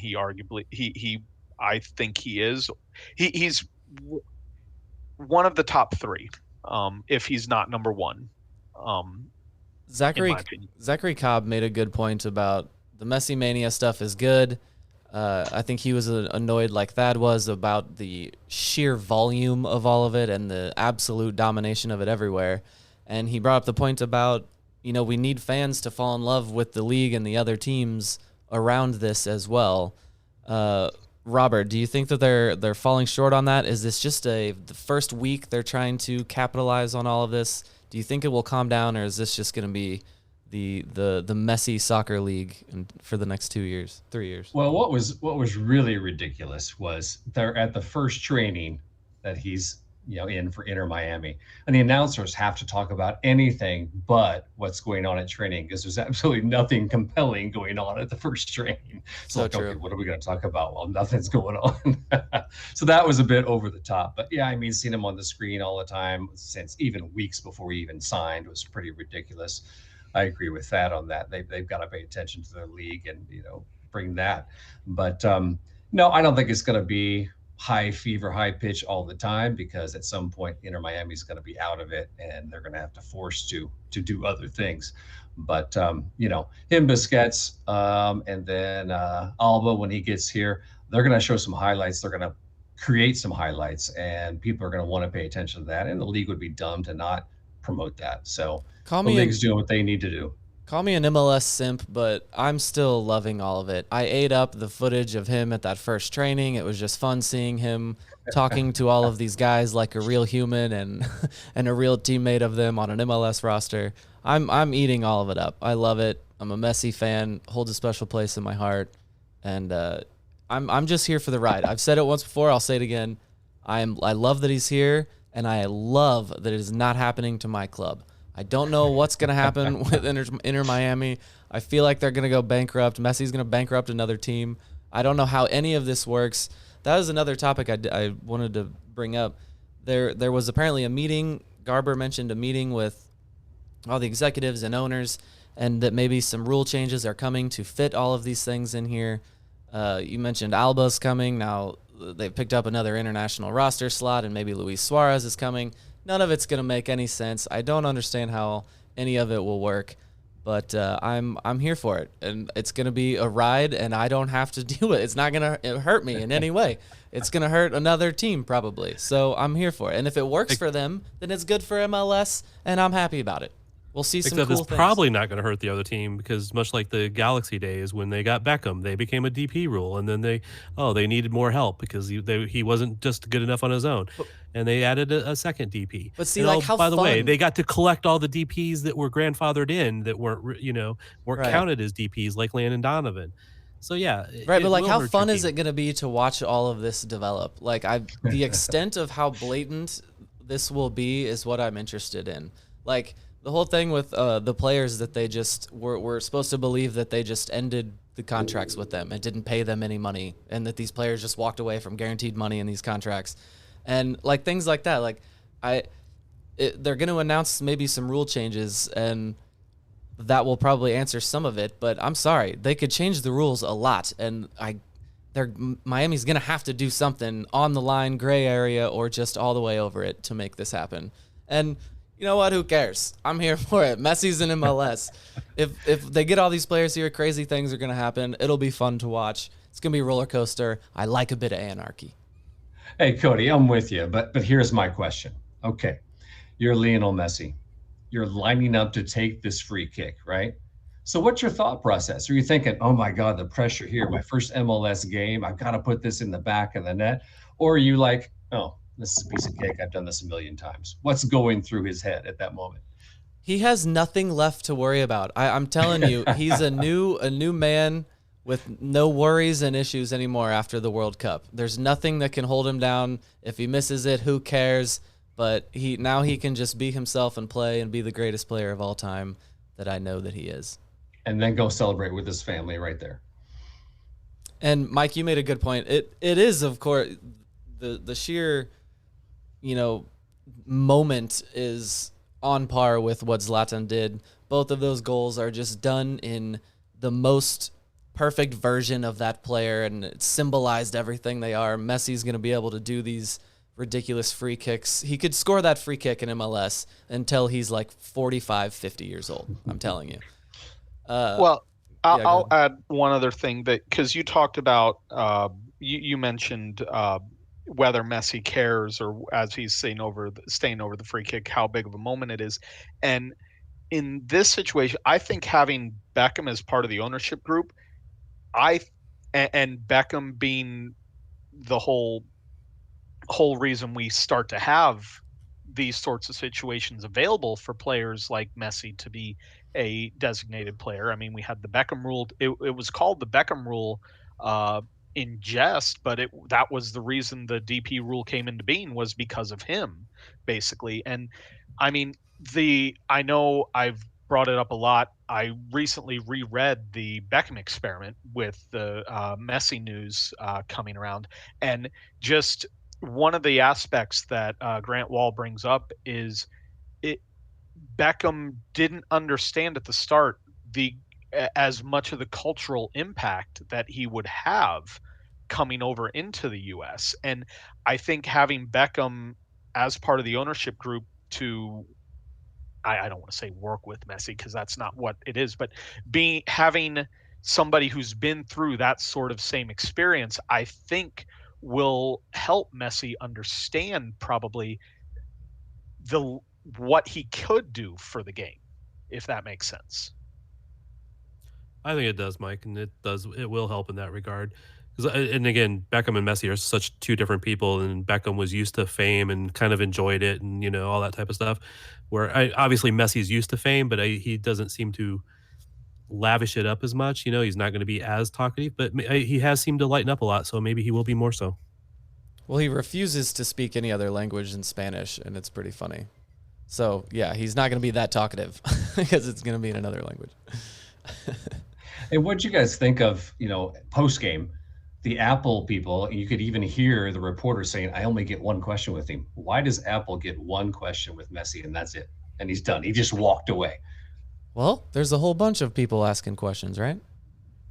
I think he's one of the top three, if he's not number one. Zachary Cobb made a good point about the Messi mania stuff is good. I think he was annoyed like Thad was about the sheer volume of all of it and the absolute domination of it everywhere. And he brought up the point about, we need fans to fall in love with the league and the other teams around this as well. Robert, do you think that they're falling short on that? Is this just the first week they're trying to capitalize on all of this? Do you think it will calm down, or is this just going to be the messy soccer league for the next 3 years? Well, what was really ridiculous was they're at the first training that he's in for Inter Miami, and the announcers have to talk about anything but what's going on at training, because there's absolutely nothing compelling going on at the first training. So true. Okay, what are we going to talk about? Well, nothing's going on. So that was a bit over the top. But yeah, I mean, seeing him on the screen all the time since even weeks before he even signed was pretty ridiculous. I agree with that on that. They've got to pay attention to their league and bring that. But no, I don't think it's going to be high fever, high pitch all the time, because at some point Inter Miami is going to be out of it and they're going to have to force to do other things. But him, Busquets, and then Alba, when he gets here, they're going to show some highlights. They're going to create some highlights, and people are going to want to pay attention to that. And the league would be dumb to not promote that. So the league's doing what they need to do. Call me an MLS simp, but I'm still loving all of it. I ate up the footage of him at that first training. It was just fun seeing him talking to all of these guys like a real human and and a real teammate of them on an MLS roster. I'm eating all of it up. I love it. I'm a Messi fan, holds a special place in my heart, and I'm just here for the ride. I've said it once before. I'll say it again. I love that he's here, and I love that it is not happening to my club. I don't know what's going to happen with Inter Miami. I feel like they're going to go bankrupt. Messi's going to bankrupt another team. I don't know how any of this works. That was another topic I wanted to bring up. There was apparently a meeting. Garber mentioned a meeting with all the executives and owners, and that maybe some rule changes are coming to fit all of these things in here. You mentioned Alba's coming. Now they've picked up another international roster slot, and maybe Luis Suarez is coming. None of it's going to make any sense. I don't understand how any of it will work, but I'm here for it, and it's going to be a ride, and I don't have to do it. It's not going to hurt me in any way. It's going to hurt another team probably, so I'm here for it. And if it works for them, then it's good for MLS, and I'm happy about it. We'll see some Except cool it's things. probably not going to hurt the other team, because much like the Galaxy days when they got Beckham, they became a DP rule, and then they needed more help because he wasn't just good enough on his own, and they added a second DP. But see, and how by the way, fun- they got to collect all the DPs that were grandfathered in that weren't Right. counted as DPs, like Landon Donovan. So yeah, Right, but it will how hurt fun your is team. it going to be to watch all of this develop? The extent of how blatant this will be is what I'm interested in. The whole thing with the players that they just were supposed to believe that they just ended the contracts with them and didn't pay them any money, and that these players just walked away from guaranteed money in these contracts, and things like that. They're going to announce maybe some rule changes, and that will probably answer some of it. But I'm sorry, they could change the rules a lot, and Miami's going to have to do something on the line, gray area, or just all the way over it to make this happen. And you know what? Who cares? I'm here for it. Messi's in MLS. If they get all these players here, crazy things are going to happen. It'll be fun to watch. It's going to be a roller coaster. I like a bit of anarchy. Hey, Cody, I'm with you, but here's my question. Okay, you're Lionel Messi. You're lining up to take this free kick, right? So what's your thought process? Are you thinking, oh my God, the pressure here, my first MLS game, I've got to put this in the back of the net? Or are you like, oh, this is a piece of cake. I've done this a million times. What's going through his head at that moment? He has nothing left to worry about. I'm telling you, he's a new man with no worries and issues anymore after the World Cup. There's nothing that can hold him down. If he misses it, who cares? But he can just be himself and play and be the greatest player of all time that I know that he is. And then go celebrate with his family right there. And Mike, you made a good point. It is, of course, the sheer moment is on par with what Zlatan did. Both of those goals are just done in the most perfect version of that player, and it symbolized everything they are. Messi's going to be able to do these ridiculous free kicks. He could score that free kick in MLS until he's 45, 50 years old. I'm telling you. Well, I'll add one other thing because you talked about you mentioned whether Messi cares, or as he's staying over the free kick, how big of a moment it is. And in this situation, I think having Beckham as part of the ownership group, and Beckham being the whole reason we start to have these sorts of situations available for players like Messi to be a designated player. I mean, we had the Beckham rule. It was called the Beckham rule in jest, but that was the reason the DP rule came into being, was because of him, basically. And I mean, I know I've brought it up a lot. I recently reread the Beckham experiment with the Messi news coming around, and just one of the aspects that Grant Wall brings up is Beckham didn't understand at the start as much of the cultural impact that he would have coming over into the U.S. And I think having Beckham as part of the ownership group to, I don't want to say work with Messi, because that's not what it is, but having somebody who's been through that sort of same experience, I think will help Messi understand probably what he could do for the game, if that makes sense. I think it does, Mike, and it will help in that regard. And again, Beckham and Messi are such two different people, and Beckham was used to fame and kind of enjoyed it, and all that type of stuff. Where obviously Messi's used to fame, but he doesn't seem to lavish it up as much. He's not going to be as talkative, but he has seemed to lighten up a lot, so maybe he will be more so. Well, he refuses to speak any other language than Spanish, and it's pretty funny. So, yeah, he's not going to be that talkative because it's going to be in another language. And what'd you guys think of, post-game, the Apple people? You could even hear the reporter saying, I only get one question with him. Why does Apple get one question with Messi and that's it? And he's done. He just walked away. Well, there's a whole bunch of people asking questions, right?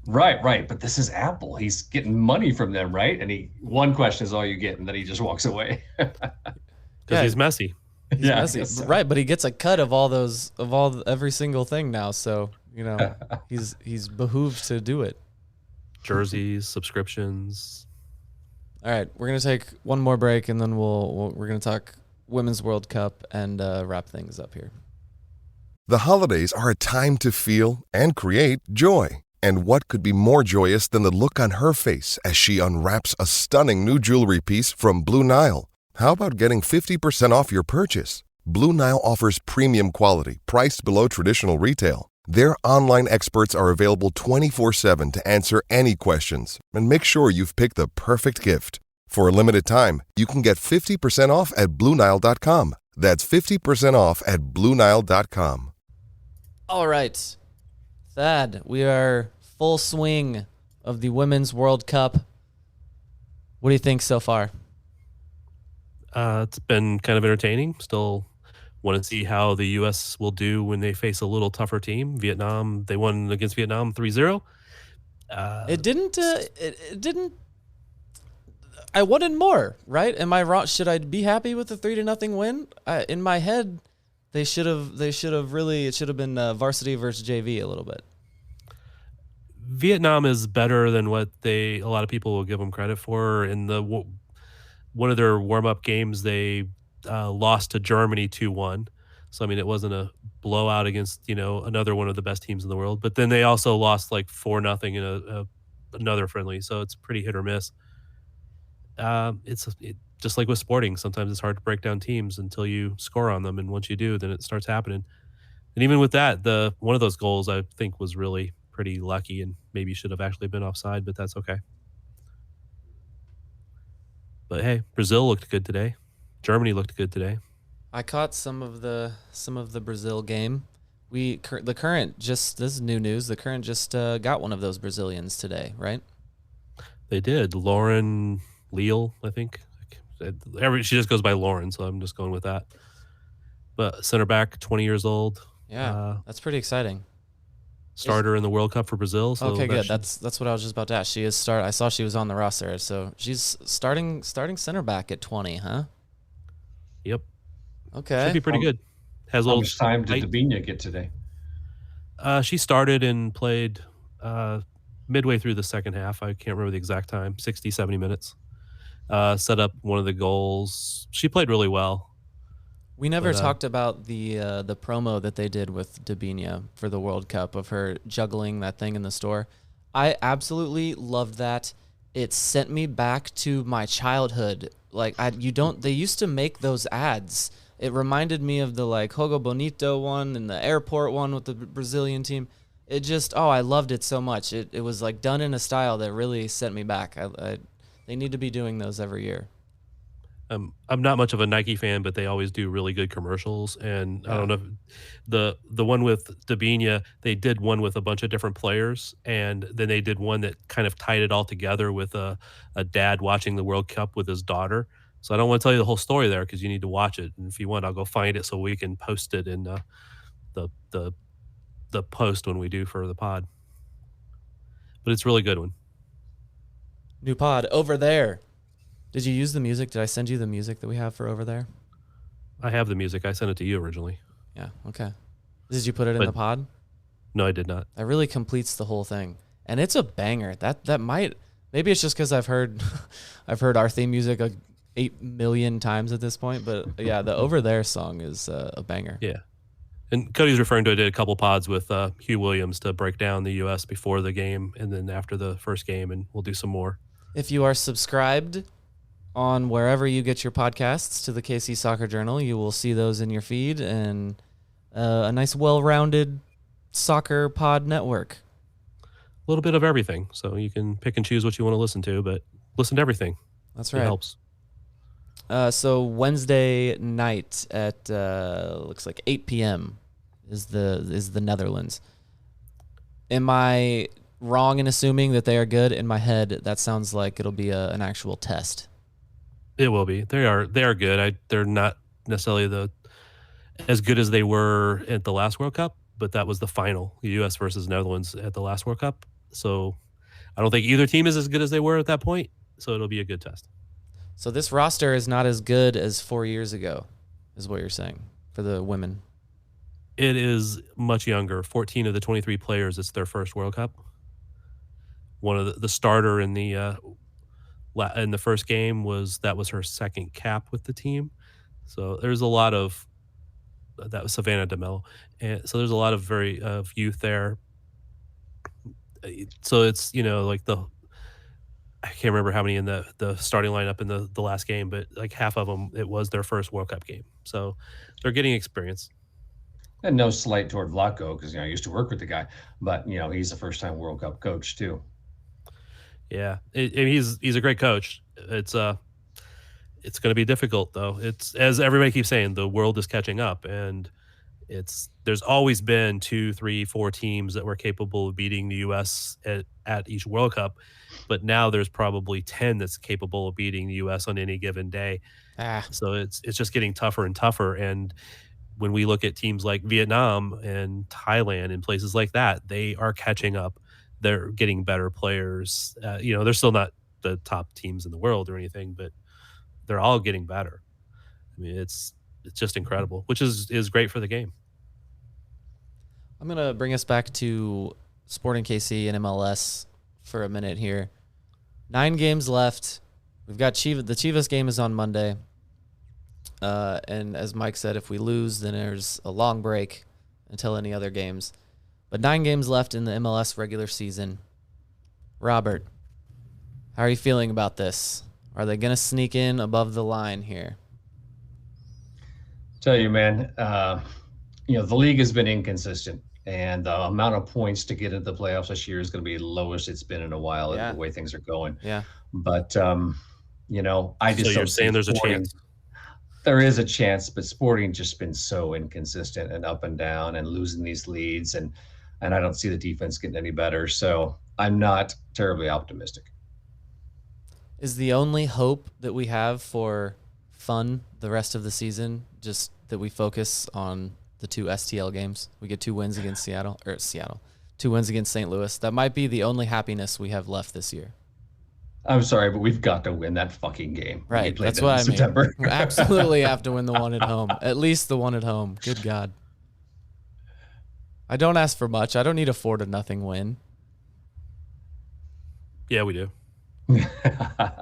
Right. But this is Apple. He's getting money from them, right? And one question is all you get, and then he just walks away. Because he's Messi. He's Messi. So. Right, but he gets a cut of every single thing now, so he's behooved to do it. Jerseys, subscriptions. All right, we're gonna take one more break, and then we're gonna talk Women's World Cup and wrap things up here. The holidays are a time to feel and create joy. And what could be more joyous than the look on her face as she unwraps a stunning new jewelry piece from Blue Nile? How about getting 50% off your purchase? Blue Nile offers premium quality, priced below traditional retail. Their online experts are available 24/7 to answer any questions and make sure you've picked the perfect gift. For a limited time, you can get 50% off at BlueNile.com. That's 50% off at BlueNile.com. All right, Thad, we are full swing of the Women's World Cup. What do you think so far? It's been kind of entertaining. Still want to see how the U.S. will do when they face a little tougher team. Vietnam, they won against Vietnam 3-0. It didn't. I wanted more, right? Am I wrong? Should I be happy with the 3-0 win? In my head, it should have been varsity versus JV a little bit. Vietnam is better than what a lot of people will give them credit for. In one of their warm-up games, they lost to Germany 2-1. So, I mean, it wasn't a blowout against, another one of the best teams in the world. But then they also lost like 4-0 in another friendly. So it's pretty hit or miss. It's just like with sporting. Sometimes it's hard to break down teams until you score on them. And once you do, then it starts happening. And even with that, one of those goals I think was really pretty lucky and maybe should have actually been offside, but that's okay. But hey, Brazil looked good today. Germany looked good today. I caught some of the Brazil game. The Current this is new news. The Current just got one of those Brazilians today, right? They did. Lauren Leal, I think. She just goes by Lauren, so I'm just going with that. But center back, 20 years old. Yeah, that's pretty exciting. Starter in the World Cup for Brazil. So okay, good. That's what I was just about to ask. She is I saw she was on the roster, so she's starting center back at 20, huh? Yep. Okay. Should be pretty good. How much time did Dabinia get today? She started and played midway through the second half. I can't remember the exact time, 60, 70 minutes. Set up one of the goals. She played really well. We never talked about the promo that they did with Dabinia for the World Cup of her juggling that thing in the store. I absolutely loved that. It sent me back to my childhood. Like they used to make those ads. It reminded me of the like Jogo Bonito one and the airport one with the Brazilian team. It just, I loved it so much. It was like done in a style that really sent me back. They need to be doing those every year. I'm not much of a Nike fan, but they always do really good commercials. And I don't know, the one with Dabinia, they did one with a bunch of different players, and then they did one that kind of tied it all together with a dad watching the World Cup with his daughter. So I don't want to tell you the whole story there because you need to watch it. And if you want, I'll go find it so we can post it in the post when we do for the pod. But it's a really good one. New pod over there. Did you use the music? Did I send you the music that we have for over there? I have the music. I sent it to you originally. Yeah, okay. Did you put it in the pod? No, I did not. That really completes the whole thing. And it's a banger. That might, maybe it's just because I've heard our theme music 8 million times at this point, but yeah, the Over There song is a banger. Yeah. And Cody's referring to, I did a couple pods with Hugh Williams to break down the U.S. before the game and then after the first game, and we'll do some more. If you are subscribed on wherever you get your podcasts to the KC Soccer Journal, you will see those in your feed and a nice, well-rounded soccer pod network. A little bit of everything, so you can pick and choose what you want to listen to, but listen to everything. That's right. It helps. So Wednesday night at looks like 8 p.m. is the Netherlands. Am I wrong in assuming that they are good? In my head, that sounds like it'll be an actual test. It will be. They are good. They're not necessarily as good as they were at the last World Cup, but that was the final, the U.S. versus Netherlands at the last World Cup. So I don't think either team is as good as they were at that point. So it'll be a good test. So this roster is not as good as 4 years ago, is what you're saying, for the women. It is much younger. 14 of the 23 players, it's their first World Cup. One of the starter in the first game was her second cap with the team. So there's a lot of that was Savannah DeMello, and so there's a lot of very youth there. So it's like I can't remember how many in the starting lineup in the last game, but like half of them, it was their first World Cup game. So they're getting experience. And no slight toward Vlatko because I used to work with the guy, but he's a first-time World Cup coach too. Yeah, he's a great coach. It's going to be difficult though. It's, as everybody keeps saying, the world is catching up, and there's always been 2, 3, 4 teams that were capable of beating the U.S. at each World Cup, but now there's probably 10 that's capable of beating the U.S. on any given day. So it's just getting tougher and tougher. And when we look at teams like Vietnam and Thailand and places like that, they are catching up. They're getting better players. They're still not the top teams in the world or anything, but they're all getting better. I mean, it's just incredible, which is great for the game. I'm going to bring us back to Sporting KC and MLS for a minute here. 9 games left. We've got the Chivas game is on Monday. And as Mike said, if we lose, then there's a long break until any other games. But 9 games left in the MLS regular season. Robert, how are you feeling about this? Are they going to sneak in above the line here? Tell you, man, the league has been inconsistent, and the amount of points to get into the playoffs this year is going to be the lowest it's been in a while. The way things are going. Yeah. But I just. So you're saying there's a chance? There is a chance, but Sporting just been so inconsistent and up and down and losing these leads, and I don't see the defense getting any better. So I'm not terribly optimistic. Is the only hope that we have for fun the rest of the season just that we focus on the 2 STL games? We get 2 wins against Seattle, 2 wins against St. Louis. That might be the only happiness we have left this year. I'm sorry, but we've got to win that fucking game. Right, that's what I mean. September. We absolutely have to win the one at home. At least the one at home. Good God. I don't ask for much. I don't need a 4-0 win. Yeah, we do.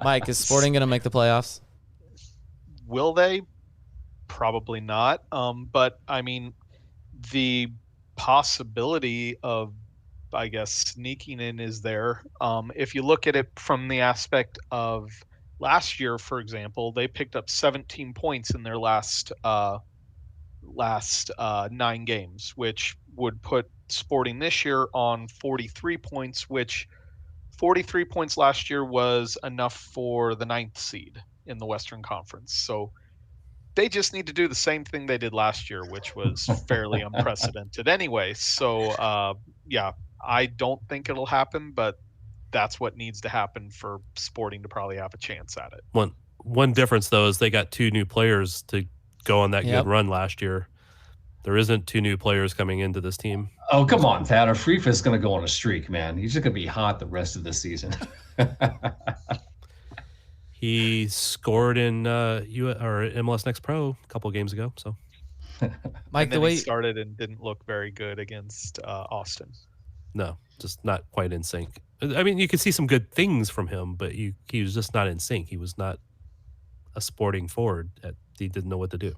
Mike, is Sporting going to make the playoffs? Will they? Probably not. But I mean, the possibility of, I guess, sneaking in is there. If you look at it from the aspect of last year, for example, they picked up 17 points in their last 9 games, which would put Sporting this year on 43 points, which 43 points last year was enough for the 9th seed in the Western Conference. So they just need to do the same thing they did last year, which was fairly unprecedented anyway. So, yeah, I don't think it'll happen, but that's what needs to happen for Sporting to probably have a chance at it. One difference, though, is they got 2 new players to go on that good run last year. There isn't 2 new players coming into this team. Oh, come on, Thad. Afrifa is going to go on a streak, man. He's just going to be hot the rest of the season. He scored in MLS Next Pro a couple of games ago. So, Mike, the way he started and didn't look very good against Austin. No, just not quite in sync. I mean, you could see some good things from him, but he was just not in sync. He was not a Sporting forward. He didn't know what to do.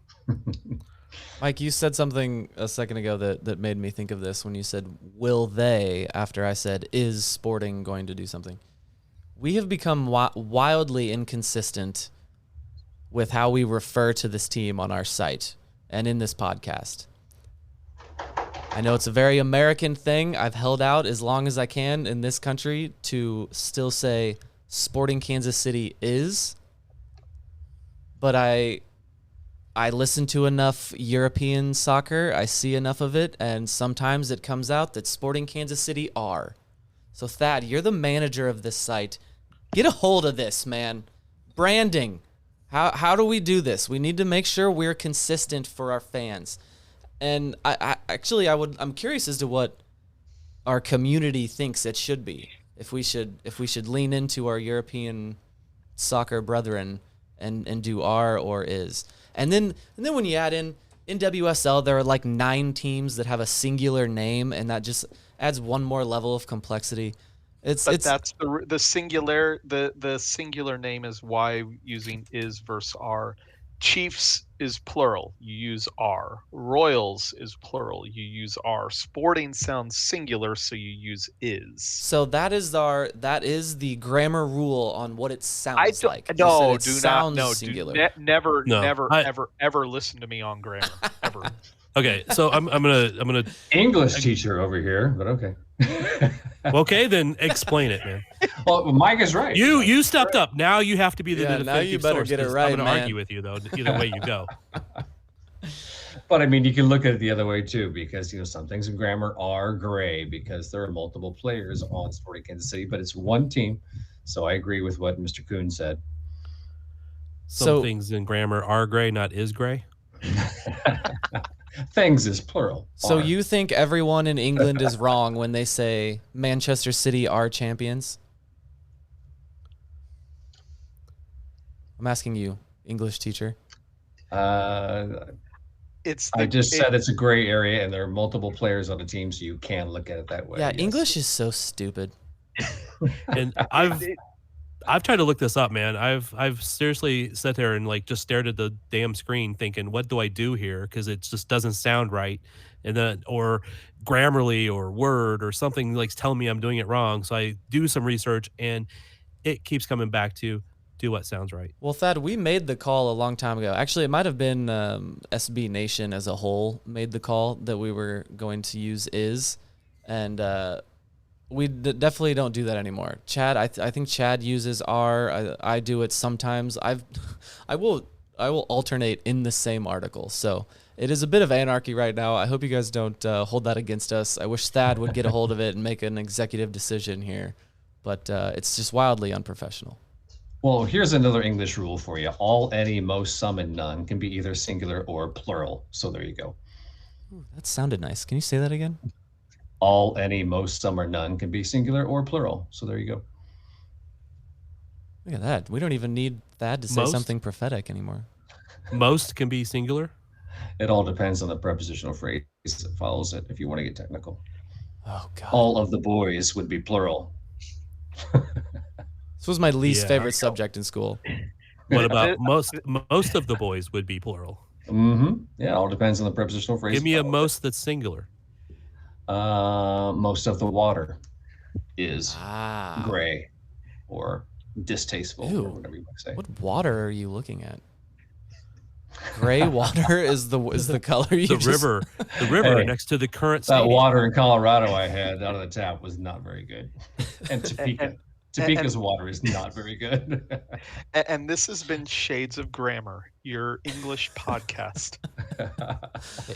Mike, you said something a second ago that made me think of this when you said, will they, after I said, is Sporting going to do something? We have become wildly inconsistent with how we refer to this team on our site and in this podcast. I know it's a very American thing. I've held out as long as I can in this country to still say Sporting Kansas City is, but I listen to enough European soccer, I see enough of it, and sometimes it comes out that Sporting Kansas City are. So, Thad, you're the manager of this site. Get a hold of this, man. Branding. How do we do this? We need to make sure we're consistent for our fans. And I'm curious as to what our community thinks it should be. If we should lean into our European soccer brethren and do are or is. And then when you add in WSL, there are like 9 teams that have a singular name, and that just adds one more level of complexity. That's the singular. The singular name is why using is versus are. Chiefs is plural. You use are. Royals is plural. You use are. Sporting sounds singular, so you use is. So that is the grammar rule on what it sounds like. No, do not. No, singular. Never, ever listen to me on grammar. Ever. Okay, so I'm gonna English teacher over here, but okay. Okay, then explain it, man. Well, Mike is right. You stepped up. Now you have to be the definitive now you better source, get it right, I'm gonna man. argue with you though. Either way you go. But I mean, you can look at it the other way too, because some things in grammar are gray because there are multiple players on Sporting Kansas City, but it's one team. So I agree with what Mr. Kuhn said. Some things in grammar are gray, not is gray. Things is plural. So are. you think everyone in England is wrong when they say Manchester City are champions? I'm asking you, English teacher. I just said it's a gray area, and there are multiple players on the team, so you can look at it that way. Yeah, yes. English is so stupid. And I've tried to look this up, man. I've seriously sat there and just stared at the damn screen thinking, what do I do here? Because it just doesn't sound right. And then, or Grammarly or Word or something telling me I'm doing it wrong. So I do some research and it keeps coming back to do what sounds right. Well, Thad, we made the call a long time ago. Actually, it might have been SB Nation as a whole made the call that we were going to use is. And, we definitely don't do that anymore. Chad, I think Chad uses are. I do it sometimes. I will alternate in the same article. So it is a bit of anarchy right now. I hope you guys don't hold that against us. I wish Thad would get a hold of it and make an executive decision here, but it's just wildly unprofessional. Well, here's another English rule for you. All, any, most, some, and none can be either singular or plural. So there you go. Ooh, that sounded nice. Can you say that again? All, any, most, some, or none can be singular or plural. So there you go. Look at that. We don't even need Thad to say something prophetic anymore. Most can be singular? It all depends on the prepositional phrase that follows it, if you want to get technical. Oh, God. All of the boys would be plural. This was my least Yeah. favorite subject in school. What about most of the boys would be plural? Mm-hmm. Yeah, it all depends on the prepositional phrase. Give me a most that's singular. Most of the water is Ah. gray or distasteful, Ew. or whatever you want to say. What water are you looking at? Gray water is the color you The river Hey, next to the current That stadium. water in Colorado I had out of the tap was not very good. And Topeka's water is not very good. And this has been Shades of Grammar, your English podcast.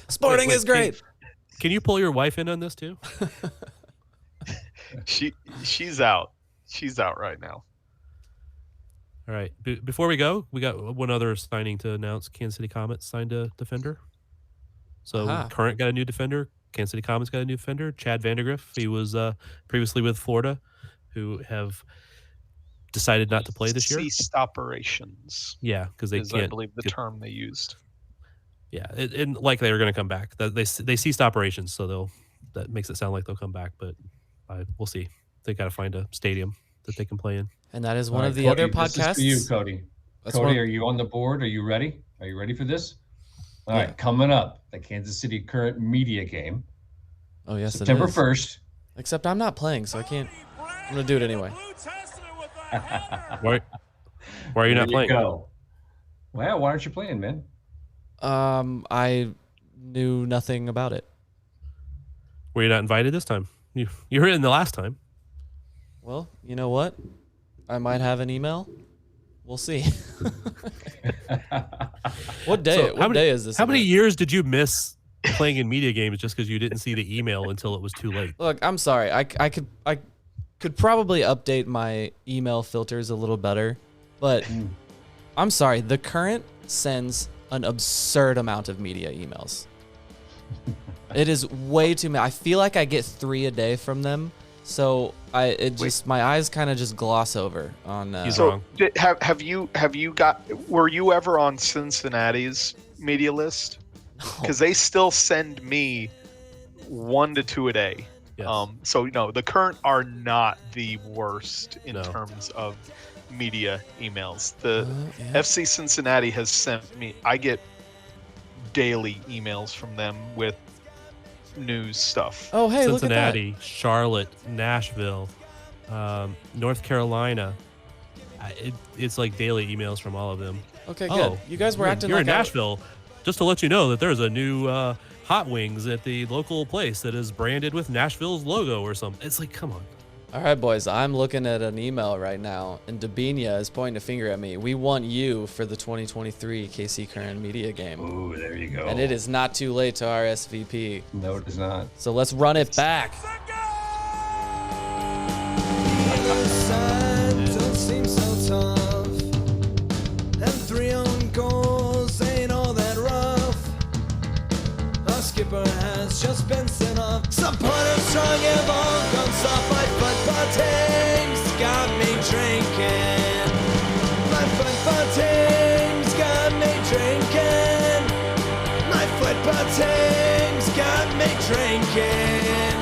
Sporting Wait, is great. Can you pull your wife in on this too? She's out. She's out right now. All right. Before we go, we got one other signing to announce. Kansas City Comets signed a defender. So Current got a new defender. Kansas City Comets got a new defender. Chad Vandergriff. He was previously with Florida, who have decided not to play this year. Ceased operations. Yeah, because they can't. I believe the term they used. Yeah, and like they were going to come back. They ceased operations, so that makes it sound like they'll come back, but we'll see. They got to find a stadium that they can play in. And that is one of the Cody, other podcasts. This is for you, Cody. Cody, are you on the board? Are you ready? Are you ready for this? All right, coming up, the Kansas City Current media game. Oh, yes, September it is. 1st. Except I'm not playing, so I can't. I'm going to do it anyway. Why are you not playing? Go. Well, why aren't you playing, man? I knew nothing about it. Were you not invited this time? You were in the last time. Well, you know what? I might have an email. We'll see. What day? So what day is this? How many years did you miss playing in media games just because you didn't see the email until it was too late? Look, I'm sorry. I could probably update my email filters a little better, but I'm sorry. The Current sends an absurd amount of media emails. It is way too many. I feel like I get 3 a day from them. So my eyes kind of just gloss over on. He's wrong. Were you ever on Cincinnati's media list? Because they still send me 1 to 2 a day. Yes. So the Current are not the worst in terms of media emails. The FC Cincinnati has sent me. I get daily emails from them with news stuff. Oh, hey, Cincinnati, look at that. Charlotte, Nashville, North Carolina. It's like daily emails from all of them. Okay, good. You guys were acting you're like in Nashville. Just to let you know that there's a new hot wings at the local place that is branded with Nashville's logo or something. It's like, come on. All right, boys. I'm looking at an email right now, and Dabinia is pointing a finger at me. We want you for the 2023 KC Current media game. Ooh, there you go. And it is not too late to RSVP. No, it is not. So let's run it back. Don't seem so tough. And 3 own goals ain't all that rough. Our skipper has just been sent off. Supporters strong have all gone soft. My football team's got me drinking. My football team's got me drinking. My football team's got me drinking.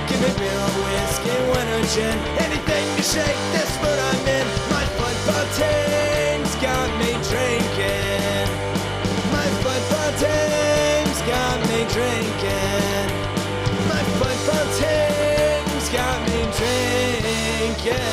Give me beer or whiskey, wine or gin, anything to shake this mood I'm in. My football team's got me drinking. My football team's got me drinking. My football team's got me drinking.